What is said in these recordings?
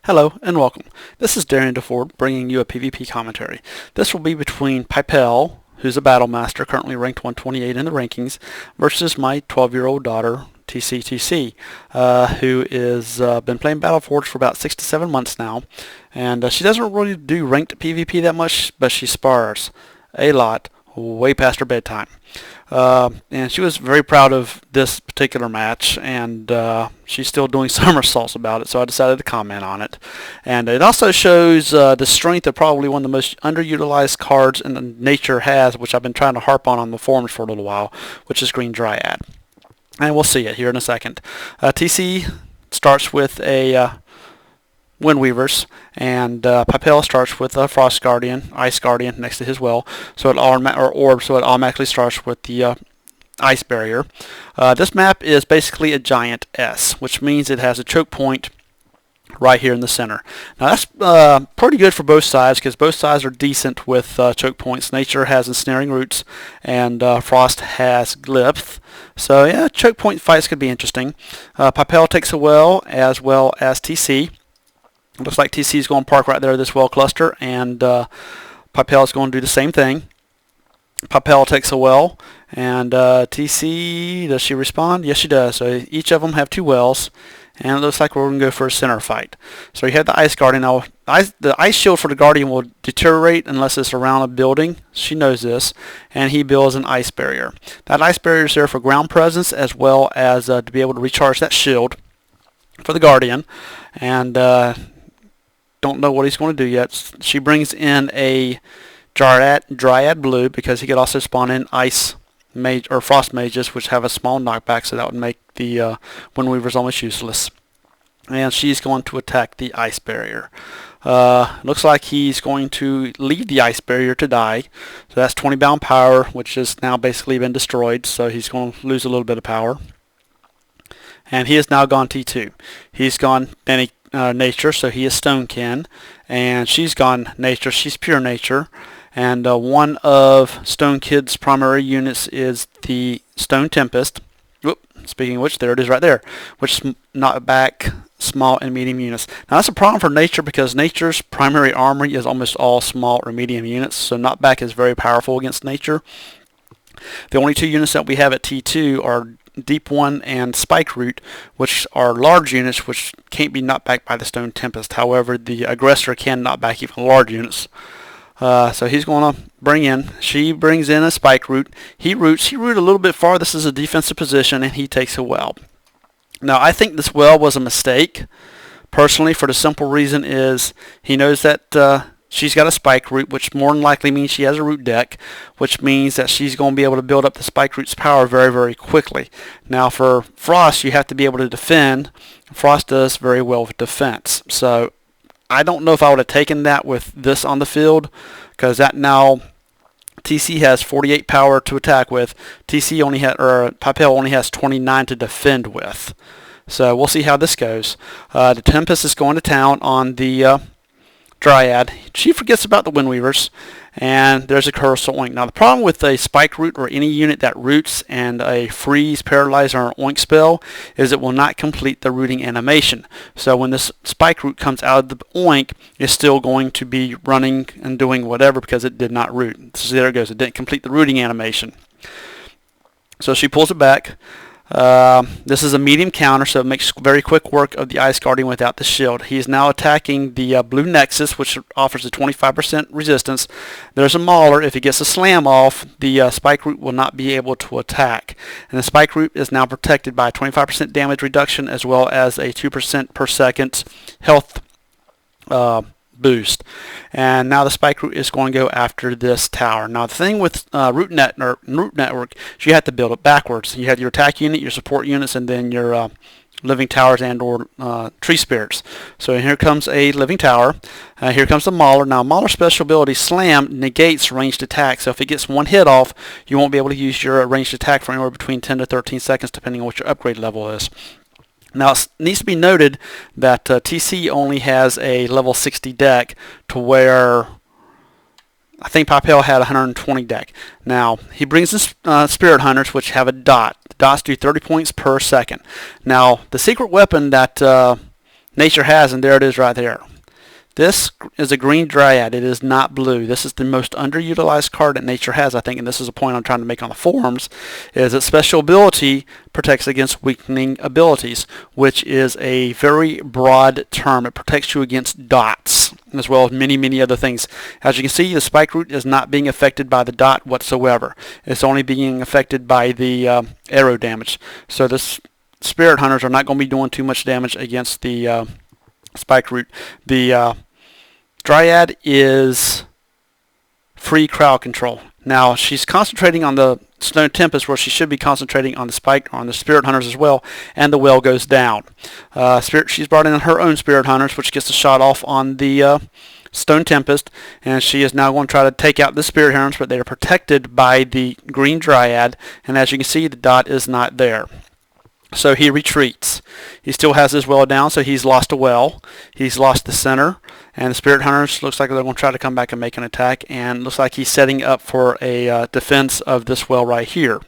Hello and welcome. This is Darian DeFord bringing you a PvP commentary. This will be between Pipel, who's a battle master currently ranked 128 in the rankings, versus my 12-year-old daughter, TCTC, who is been playing Battleforge for about 6 to 7 months now, and she doesn't really do ranked PvP that much, but she spars a lot, way past her bedtime. And she was very proud of this particular match, and she's still doing somersaults about it, so I decided to comment on it. And it also shows the strength of probably one of the most underutilized cards in nature has, which I've been trying to harp on the forums for a little while, which is Green Dryad. And we'll see it here in a second. TC starts with a Windweavers, and Pipel starts with a Frost Guardian, Ice Guardian next to his well, so it Orb, so it automatically starts with the Ice Barrier. This map is basically a giant S, which means it has a choke point right here in the center. Now that's pretty good for both sides, because both sides are decent with choke points. Nature has ensnaring roots, and Frost has glyph. So yeah, choke point fights could be interesting. Pipel takes a well as TC. Looks like TC is going to park right there, this well cluster, and Pipel is going to do the same thing. Pipel takes a well, and TC, does she respond? Yes, she does. So each of them have 2 wells, and it looks like we're going to go for a center fight. So you have the Ice Guardian. Now, the Ice Shield for the Guardian will deteriorate unless it's around a building. She knows this, and he builds an Ice Barrier. That Ice Barrier is there for ground presence, as well as to be able to recharge that shield for the Guardian, and don't know what he's going to do yet. She brings in a Dryad Blue, because he could also spawn in Ice Mage or Frost Mages, which have a small knockback, so that would make the Windweavers almost useless. And she's going to attack the Ice Barrier. Looks like he's going to leave the Ice Barrier to die. So that's 20 bound power, which has now basically been destroyed, so he's going to lose a little bit of power. And he has now gone T2. He's gone nature, so he is Stonekin, and she's gone nature. She's pure nature, and one of Stonekid's primary units is the Stone Tempest. Whoop, speaking of which, there it is right there, which knock back small and medium units. Now that's a problem for nature, because nature's primary armory is almost all small or medium units, so knockback is very powerful against nature. The only 2 units that we have at T2 are Deep One and Spike Root, which are large units which can't be knocked back by the Stone Tempest. However, the aggressor can knock back even large units. So he's going to she brings in a Spike Root. He roots a little bit far. This is a defensive position, and he takes a well. Now I think this well was a mistake, personally, for the simple reason is he knows that she's got a Spike Root, which more than likely means she has a root deck, which means that she's going to be able to build up the Spike Root's power very, very quickly. Now for Frost, you have to be able to defend. Frost does very well with defense. So I don't know if I would have taken that with this on the field, because that now TC has 48 power to attack with. Pipel only has 29 to defend with. So we'll see how this goes. The Tempest is going to town on the Dryad. She forgets about the Windweavers, and there's a Cursal Oink. Now the problem with a Spike Root or any unit that roots and a Freeze, Paralyze, or an Oink spell is it will not complete the rooting animation. So when this Spike Root comes out of the Oink, it's still going to be running and doing whatever, because it did not root. So there it goes. It didn't complete the rooting animation. So she pulls it back. This is a medium counter, so it makes very quick work of the Ice Guardian without the shield. He is now attacking the Blue Nexus, which offers a 25% resistance. There's a Mauler. If he gets a slam off, the Spike Root will not be able to attack. And the Spike Root is now protected by a 25% damage reduction, as well as a 2% per second health boost. And now the Spike Root is going to go after this tower. Now the thing with Root Network is you have to build it backwards. You have your attack unit, your support units, and then your living towers and or tree spirits. So here comes a living tower. Here comes the Mauler. Now Mauler's special ability Slam negates ranged attack. So if it gets one hit off, you won't be able to use your ranged attack for anywhere between 10 to 13 seconds, depending on what your upgrade level is. Now it needs to be noted that TC only has a level 60 deck, to where I think Pipel had 120 deck. Now he brings in Spirit Hunters, which have a dot. The dots do 30 points per second. Now the secret weapon that nature has, and there it is right there. This is a green dryad. It is not blue. This is the most underutilized card that nature has, I think, and this is a point I'm trying to make on the forums, is that special ability protects against weakening abilities, which is a very broad term. It protects you against dots, as well as many, many other things. As you can see, the spike root is not being affected by the dot whatsoever. It's only being affected by the arrow damage. So the spirit hunters are not going to be doing too much damage against the spike root. The Dryad is free crowd control. Now she's concentrating on the Stone Tempest, where she should be concentrating on the spike, on the spirit hunters as well, and the well goes down. She's brought in her own spirit hunters, which gets a shot off on the Stone Tempest, and she is now going to try to take out the spirit hunters, but they are protected by the green dryad, and as you can see, the dot is not there. So he retreats. He still has his well down, so he's lost a well. He's lost the center, and the spirit hunters looks like they're going to try to come back and make an attack, and looks like he's setting up for a defense of this well right here.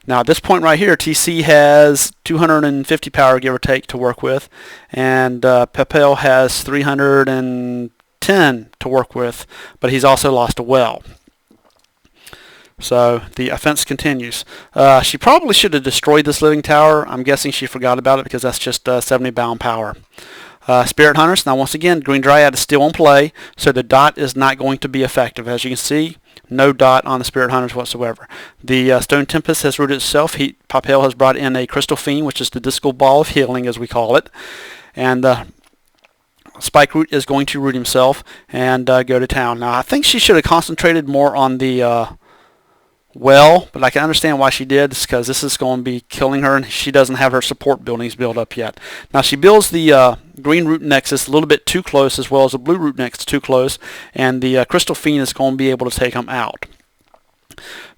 Now at this point right here, TC has 250 power, give or take, to work with, and Pepel has 310 to work with, but he's also lost a well. So the offense continues. She probably should have destroyed this living tower. I'm guessing she forgot about it because that's just 70 bound power. Spirit Hunters, now once again, Green Dryad is still in play, so the dot is not going to be effective. As you can see, no dot on the Spirit Hunters whatsoever. The Stone Tempest has rooted itself. Papel has brought in a Crystal Fiend, which is the disco ball of healing, as we call it. And Spike Root is going to root himself and go to town. Now, I think she should have concentrated more on the well, but I can understand why she did, because this is going to be killing her, and she doesn't have her support buildings built up yet. Now she builds the green root nexus a little bit too close, as well as the blue root nexus too close, and the Crystal Fiend is going to be able to take them out.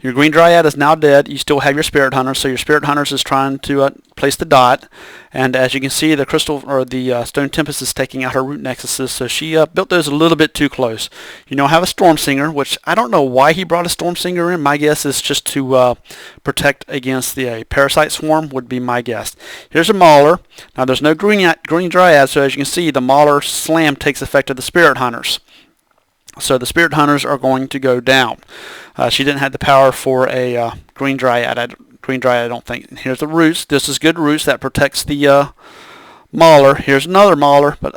Your Green Dryad is now dead. You still have your Spirit Hunters, so your Spirit Hunters is trying to place the dot. And as you can see, the Stone Tempest is taking out her root nexuses, so she built those a little bit too close. You now have a Storm Singer, which I don't know why he brought a Storm Singer in. My guess is just to protect against the Parasite Swarm would be my guess. Here's a Mauler. Now there's no Green Dryad, so as you can see, the Mauler Slam takes effect of the Spirit Hunters. So the Spirit Hunters are going to go down. She didn't have the power for a Green Dryad. I don't think. Here's the roots. This is good roots that protects the Mauler. Here's another Mauler, but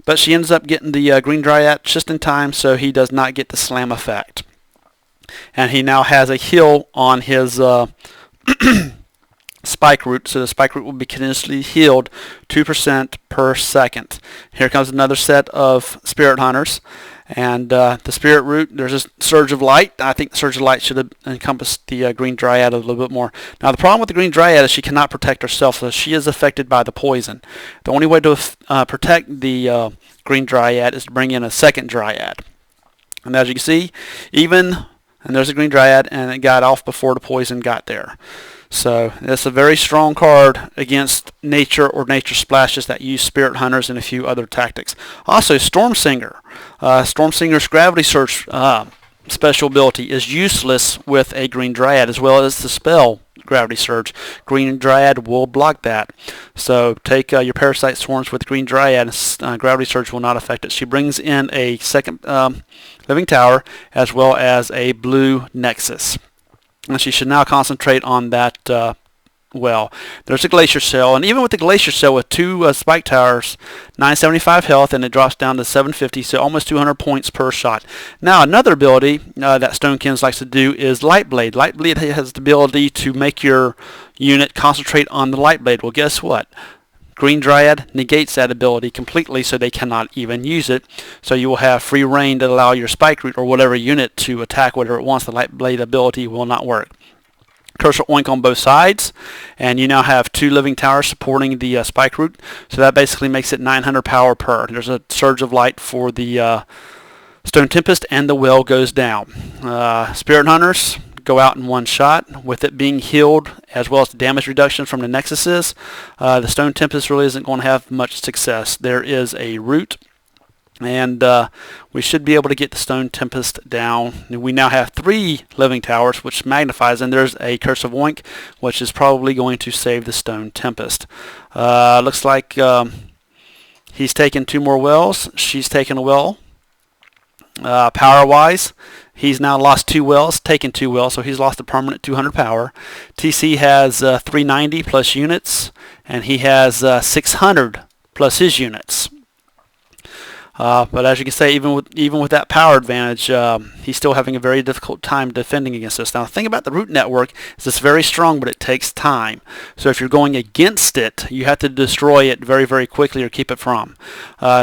But she ends up getting the Green Dryad just in time, so he does not get the slam effect. And he now has a heal on his Spike Root, so the Spike Root will be continuously healed 2% per second. Here comes another set of Spirit Hunters. And the Spirit Root, there's a Surge of Light. I think the Surge of Light should have encompassed the Green Dryad a little bit more. Now the problem with the Green Dryad is she cannot protect herself, so she is affected by the poison. The only way to protect the Green Dryad is to bring in a second Dryad. And as you can see, and there's a Green Dryad, and it got off before the poison got there. So it's a very strong card against nature or nature splashes that use Spirit Hunters and a few other tactics. Also, Storm Singer. Storm Singer's Gravity Surge special ability is useless with a Green Dryad, as well as the spell Gravity Surge. Green Dryad will block that. So take your Parasite Swarms with Green Dryad, and Gravity Surge will not affect it. She brings in a second Living Tower, as well as a blue Nexus. And she should now concentrate on that well. There's a Glacier Cell, and even with the Glacier Cell with two Spike Towers, 975 health, and it drops down to 750, so almost 200 points per shot. Now another ability that Stonekin likes to do is Light Blade. Light Blade has the ability to make your unit concentrate on the Light Blade. Well, guess what? Green Dryad negates that ability completely, so they cannot even use it. So you will have free reign to allow your Spike Root or whatever unit to attack whatever it wants. The Light Blade ability will not work. Cursor Oink on both sides, and you now have two Living Towers supporting the Spike Root. So that basically makes it 900 power per. There's a Surge of Light for the Stone Tempest, and the well goes down. Spirit Hunters go out in one shot. With it being healed, as well as the damage reduction from the Nexuses, the Stone Tempest really isn't going to have much success. There is a root, and we should be able to get the Stone Tempest down. We now have 3 Living Towers, which magnifies, and there's a Curse of Oink, which is probably going to save the Stone Tempest. Looks like He's taken 2 more wells. She's taken a well. Power-wise, he's now lost 2 wells, taken 2 wells, so he's lost a permanent 200 power. TC has 390 plus units, and he has 600 plus his units. But as you can say, even with that power advantage, he's still having a very difficult time defending against us. Now, the thing about the root network is it's very strong, but it takes time. So if you're going against it, you have to destroy it very, very quickly or keep it from.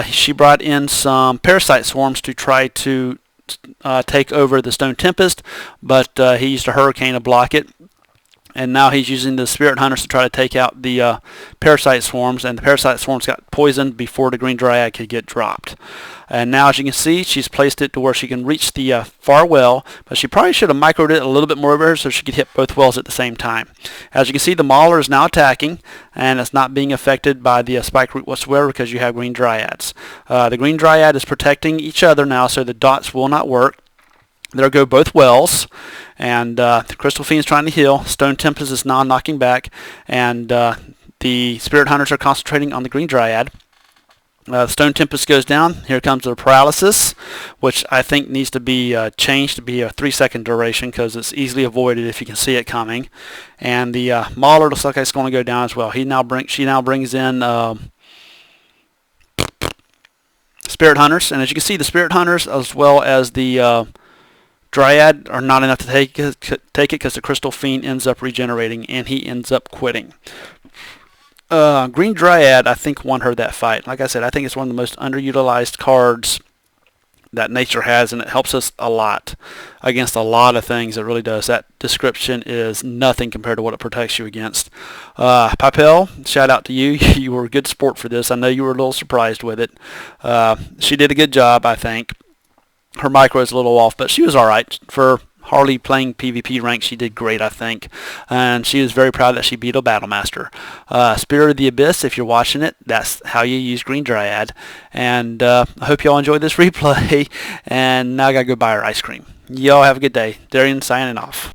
She brought in some parasite swarms to try to take over the Stone Tempest, but he used a hurricane to block it. And now he's using the Spirit Hunters to try to take out the parasite swarms, and the parasite swarms got poisoned before the Green Dryad could get dropped. And now, as you can see, she's placed it to where she can reach the far well, but she probably should have microed it a little bit more over her so she could hit both wells at the same time. As you can see, the Mauler is now attacking, and it's not being affected by the spike root whatsoever because you have Green Dryads. The Green Dryad is protecting each other now, so the dots will not work. There go both wells, and the Crystal Fiend's trying to heal. Stone Tempest is now knocking back, and the Spirit Hunters are concentrating on the Green Dryad. Stone Tempest goes down. Here comes the Paralysis, which I think needs to be changed to be a 3-second duration because it's easily avoided if you can see it coming. And the Mauler looks like it's going to go down as well. She now brings in Spirit Hunters, and as you can see, the Spirit Hunters as well as the Dryad are not enough to take it because the Crystal Fiend ends up regenerating and he ends up quitting. Green Dryad, I think, won her that fight. Like I said, I think it's one of the most underutilized cards that nature has, and it helps us a lot against a lot of things. It really does. That description is nothing compared to what it protects you against. Papel, shout out to you. You were a good sport for this. I know you were a little surprised with it. She did a good job, I think. Her micro is a little off, but she was all right. For hardly playing PvP rank, she did great, I think. And she was very proud that she beat a Battle Master. Spirit of the Abyss, if you're watching it, that's how you use Green Dryad. And I hope y'all enjoyed this replay. And now I got to go buy her ice cream. Y'all have a good day. Darian signing off.